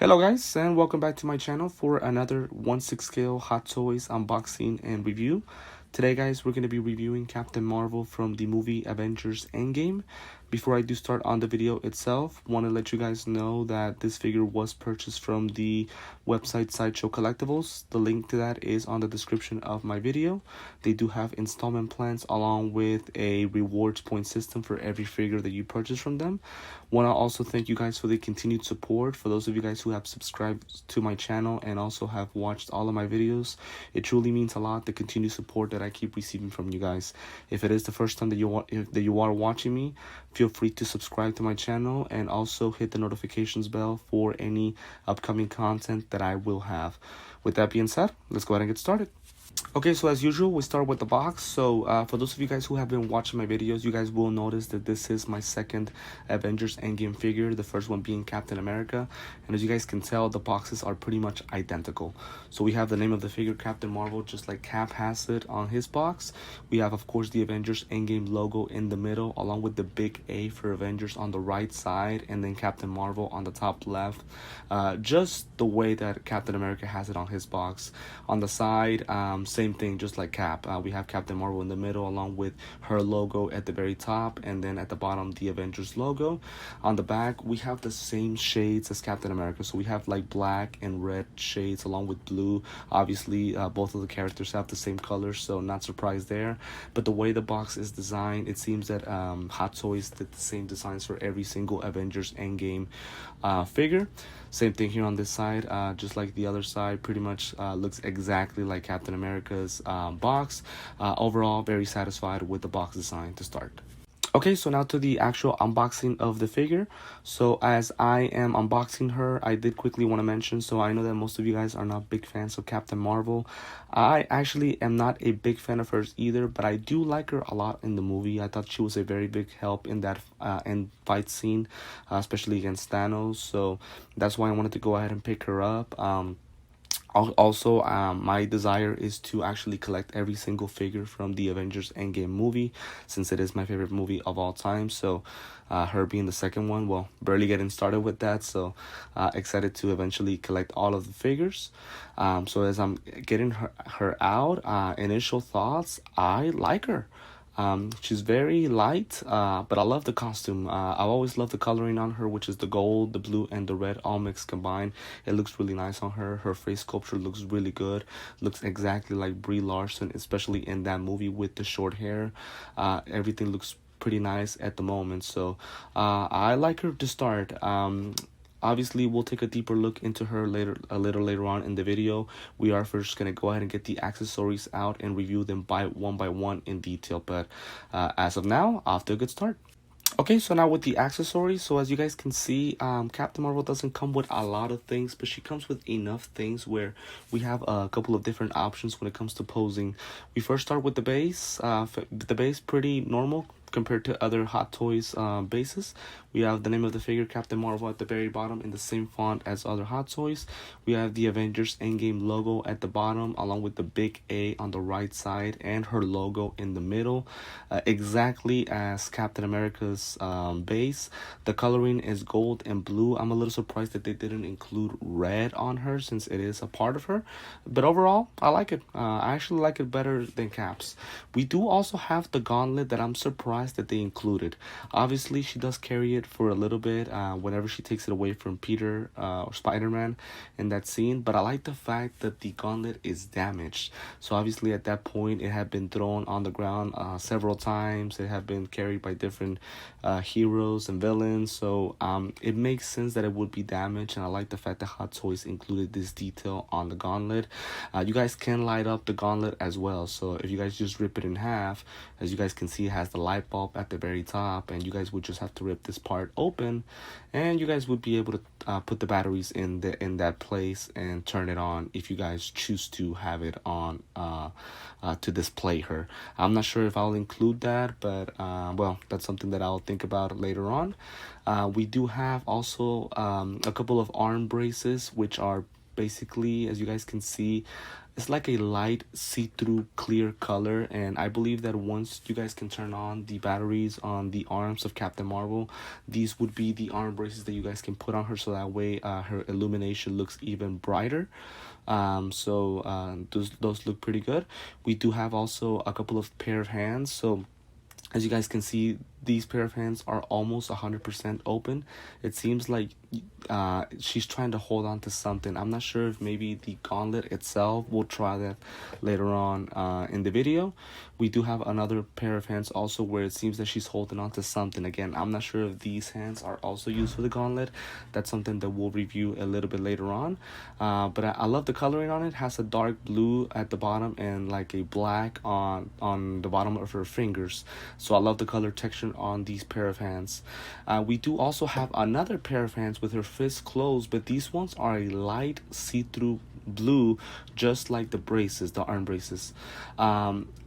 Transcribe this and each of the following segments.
Hello guys, and welcome back to my channel for another 1/6 scale Hot Toys unboxing and review. Today guys, we're going to be reviewing Captain Marvel from the movie Avengers Endgame. Before I do start on the video itself, want to let you guys know that this figure was purchased from the website Sideshow Collectibles. The link to that is on the description of my video. They do have installment plans along with a rewards point system for every figure that you purchase from them. Want to also thank you guys for the continued support. For those of you guys who have subscribed to my channel and also have watched all of my videos, it truly means a lot, the continued support that I keep receiving from you guys. If it is the first time that you are watching me, feel free to subscribe to my channel and also hit the notifications bell for any upcoming content that I will have. With that being said, let's go ahead and get started. Okay, so as usual, we start with the box. So for those of you guys who have been watching my videos, you guys will notice that this is my second Avengers Endgame figure, the first one being Captain America. And as you guys can tell, the boxes are pretty much identical. So we have the name of the figure, Captain Marvel, just like Cap has it on his box. We have, of course, the Avengers Endgame logo in the middle, along with the big A for Avengers on the right side, and then Captain Marvel on the top left. Just the way that Captain America has it on his box. On the side, same thing, just like Cap. We have Captain Marvel in the middle along with her logo at the very top, and then at the bottom the Avengers logo. On the back we have the same shades as Captain America, so we have like black and red shades along with blue. Obviously both of the characters have the same colors, so not surprised there. But the way the box is designed, it seems that Hot Toys did the same designs for every single Avengers Endgame figure. Same thing here on this side, just like the other side, pretty much looks exactly like Captain America's box. Overall, very satisfied with the box design to start. Okay, so now to the actual unboxing of the figure. So as I am unboxing her, I did quickly want to mention, so I know that most of you guys are not big fans of Captain Marvel. I actually am not a big fan of hers either, but I do like her a lot in the movie. I thought she was a very big help in that end fight scene, especially against Thanos. So that's why I wanted to go ahead and pick her up. Also, my desire is to actually collect every single figure from the Avengers Endgame movie, since it is my favorite movie of all time. So her being the second one, well, barely getting started with that, so excited to eventually collect all of the figures. So as I'm getting her out, initial thoughts, I like her. She's very light, but I love the costume. I always love the coloring on her, which is the gold, the blue, and the red all mixed combined. It looks really nice on her. Her face sculpture looks really good. Looks exactly like Brie Larson, especially in that movie with the short hair. Everything looks pretty nice at the moment, so I like her to start. Obviously, we'll take a deeper look into her a little later on in the video. We are first going to go ahead and get the accessories out and review them by one in detail. But as of now, off to a good start. Okay, so now with the accessories, so as you guys can see, Captain Marvel doesn't come with a lot of things, but she comes with enough things where we have a couple of different options when it comes to posing. We first start with the base. The base pretty normal compared to other Hot Toys bases. We have the name of the figure, Captain Marvel, at the very bottom in the same font as other Hot Toys. We have the Avengers Endgame logo at the bottom, along with the big A on the right side and her logo in the middle, exactly as Captain America's base. The coloring is gold and blue. I'm a little surprised that they didn't include red on her, since it is a part of her. But overall, I like it. I actually like it better than Cap's. We do also have the gauntlet that I'm surprised that they included. Obviously, she does carry it for a little bit whenever she takes it away from Peter or Spider-Man in that scene, but I like the fact that the gauntlet is damaged. So obviously at that point it had been thrown on the ground several times. It had been carried by different heroes and villains, so it makes sense that it would be damaged, and I like the fact that Hot Toys included this detail on the gauntlet. You guys can light up the gauntlet as well, so if you guys just rip it in half, as you guys can see, it has the light bulb at the very top, and you guys would just have to rip this part open, and you guys would be able to put the batteries in that place and turn it on if you guys choose to have it on to display her. I'm not sure if I'll include that, but well, that's something that I'll think about later on. We do have also a couple of arm braces, which are basically, as you guys can see, it's like a light see-through clear color, and I believe that once you guys can turn on the batteries on the arms of Captain Marvel, these would be the arm braces that you guys can put on her, so that way her illumination looks even brighter. Those look pretty good. We do have also a couple of pair of hands. So as you guys can see, these pair of hands are almost 100% open. It seems like she's trying to hold on to something. I'm not sure if maybe the gauntlet itself. We'll try that later on in the video. We do have another pair of hands also where it seems that she's holding on to something. Again, I'm not sure if these hands are also used for the gauntlet. That's something that we'll review a little bit later on. But I love the coloring on it. It has a dark blue at the bottom and like a black on the bottom of her fingers. So I love the color texture on these pair of hands. We do also have another pair of hands with her fists closed, but these ones are a light see-through blue, just like the braces, the arm braces.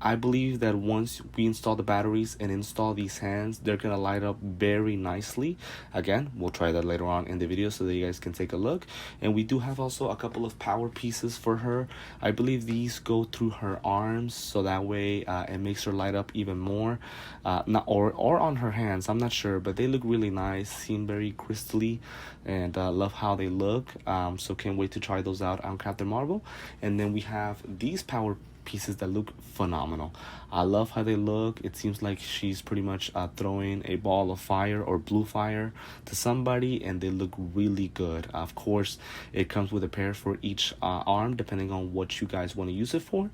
I believe that once we install the batteries and install these hands, they're gonna light up very nicely. Again, we'll try that later on in the video so that you guys can take a look. And we do have also a couple of power pieces for her. I believe these go through her arms, so that way it makes her light up even more. Or on her hands, I'm not sure, but they look really nice, seem very crystally, and love how they look. So can't wait to try those out on Captain Marvel. And then we have these power pieces that look phenomenal. I love how they look. It seems like she's pretty much throwing a ball of fire or blue fire to somebody, and they look really good. Of course, it comes with a pair for each arm depending on what you guys want to use it for.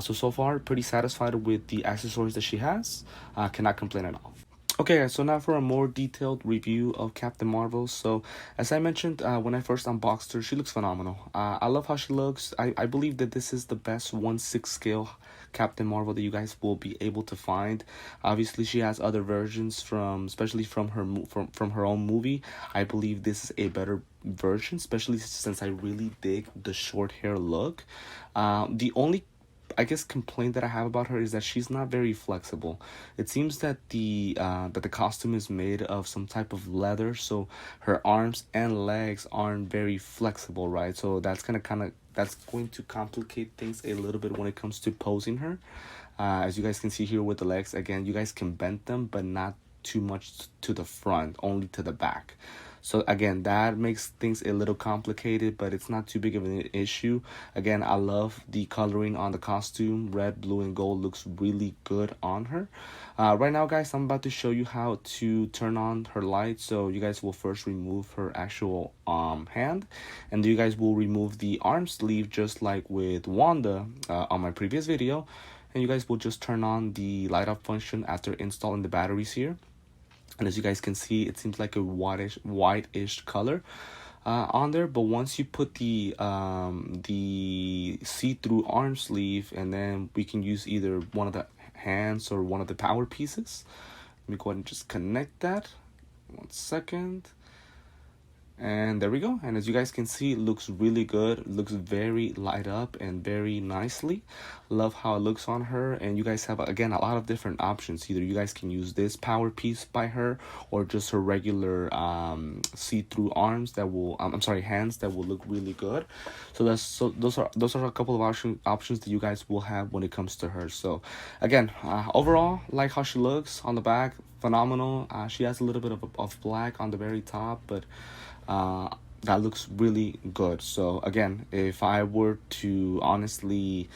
So far pretty satisfied with the accessories that she has. Cannot complain at all. Okay, guys, so now for a more detailed review of Captain Marvel. So, as I mentioned when I first unboxed her, she looks phenomenal. I love how she looks. I believe that this is the best 1/6 scale Captain Marvel that you guys will be able to find. Obviously, she has other versions especially from her own movie. I believe this is a better version, especially since I really dig the short hair look. The only complaint that I have about her is that she's not very flexible. It seems that the costume is made of some type of leather, so her arms and legs aren't very flexible, right? So that's going to complicate things a little bit when it comes to posing her. As you guys can see here with the legs, again, you guys can bend them, but not too much to the front, only to the back. So again, that makes things a little complicated, but it's not too big of an issue. Again, I love the coloring on the costume. Red, blue, and gold looks really good on her. Right now, guys, I'm about to show you how to turn on her light. So you guys will first remove her actual hand, and you guys will remove the arm sleeve just like with Wanda on my previous video. And you guys will just turn on the light up function after installing the batteries here. And as you guys can see, it seems like a whitish color on there. But once you put the see-through arm sleeve, and then we can use either one of the hands or one of the power pieces. Let me go ahead and just connect that. 1 second. And there we go. And as you guys can see, it looks really good. It looks very light up and very nicely. Love how it looks on her. And you guys have, again, a lot of different options. Either you guys can use this power piece by her, or just her regular see-through arms that will hands that will look really good. So those are a couple of options that you guys will have when it comes to her. So again, overall, like how she looks on the back, phenomenal. She has a little bit of black on the very top, but that looks really good. So again, if I were to honestly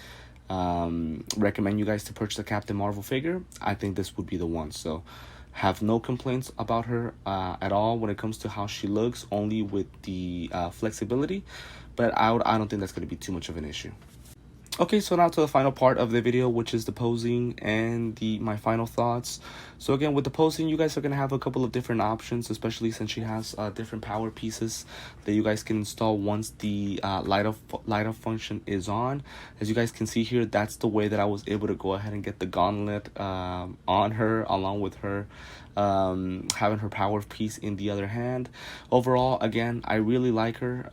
recommend you guys to purchase a Captain Marvel figure, I think this would be the one. So have no complaints about her at all when it comes to how she looks, only with the flexibility, but I don't think that's going to be too much of an issue. Okay, so now to the final part of the video, which is the posing and my final thoughts. So again, with the posing, you guys are going to have a couple of different options, especially since she has different power pieces that you guys can install once the light up function is on. As you guys can see here, that's the way that I was able to go ahead and get the gauntlet on her, along with her having her power piece in the other hand. Overall, again, I really like her.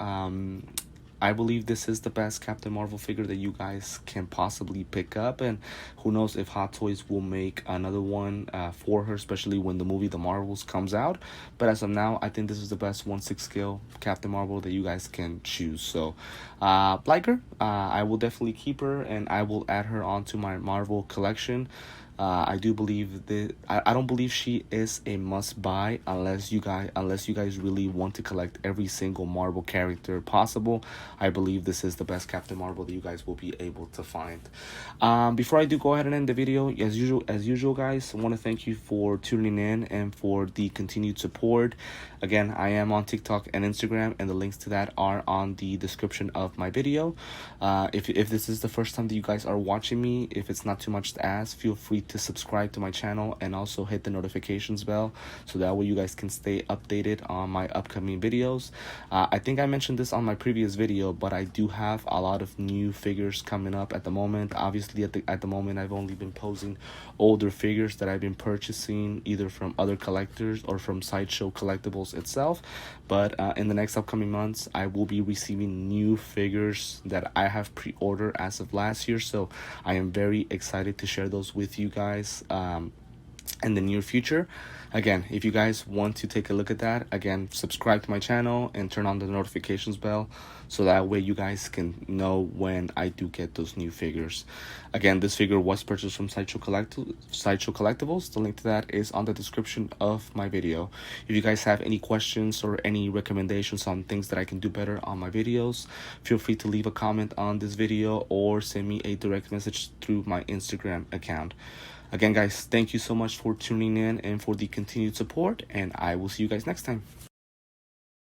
I believe this is the best Captain Marvel figure that you guys can possibly pick up, and who knows if Hot Toys will make another one for her, especially when the movie The Marvels comes out. But as of now, I think this is the best 1/6 scale Captain Marvel that you guys can choose. So, like her, I will definitely keep her, and I will add her onto my Marvel collection. I do believe that I don't believe she is a must buy unless you guys really want to collect every single Marvel character possible. I believe this is the best Captain Marvel that you guys will be able to find. Before I do go ahead and end the video, as usual, guys, I want to thank you for tuning in and for the continued support. Again, I am on TikTok and Instagram, and the links to that are on the description of my video. If this is the first time that you guys are watching me, if it's not too much to ask, feel free to subscribe to my channel and also hit the notifications bell so that way you guys can stay updated on my upcoming videos. I think I mentioned this on my previous video, but I do have a lot of new figures coming up at the moment. Obviously, at the moment, I've only been posing older figures that I've been purchasing either from other collectors or from Sideshow Collectibles itself. But in the next upcoming months, I will be receiving new figures that I have pre-ordered as of last year. So I am very excited to share those with you guys in the near future. Again, if you guys want to take a look at that, again, subscribe to my channel and turn on the notifications bell so that way you guys can know when I do get those new figures. Again, this figure was purchased from Sideshow Collectibles. The link to that is on the description of my video. If you guys have any questions or any recommendations on things that I can do better on my videos, feel free to leave a comment on this video or send me a direct message through my Instagram account. Again, guys, thank you so much for tuning in and for the continued support, and I will see you guys next time.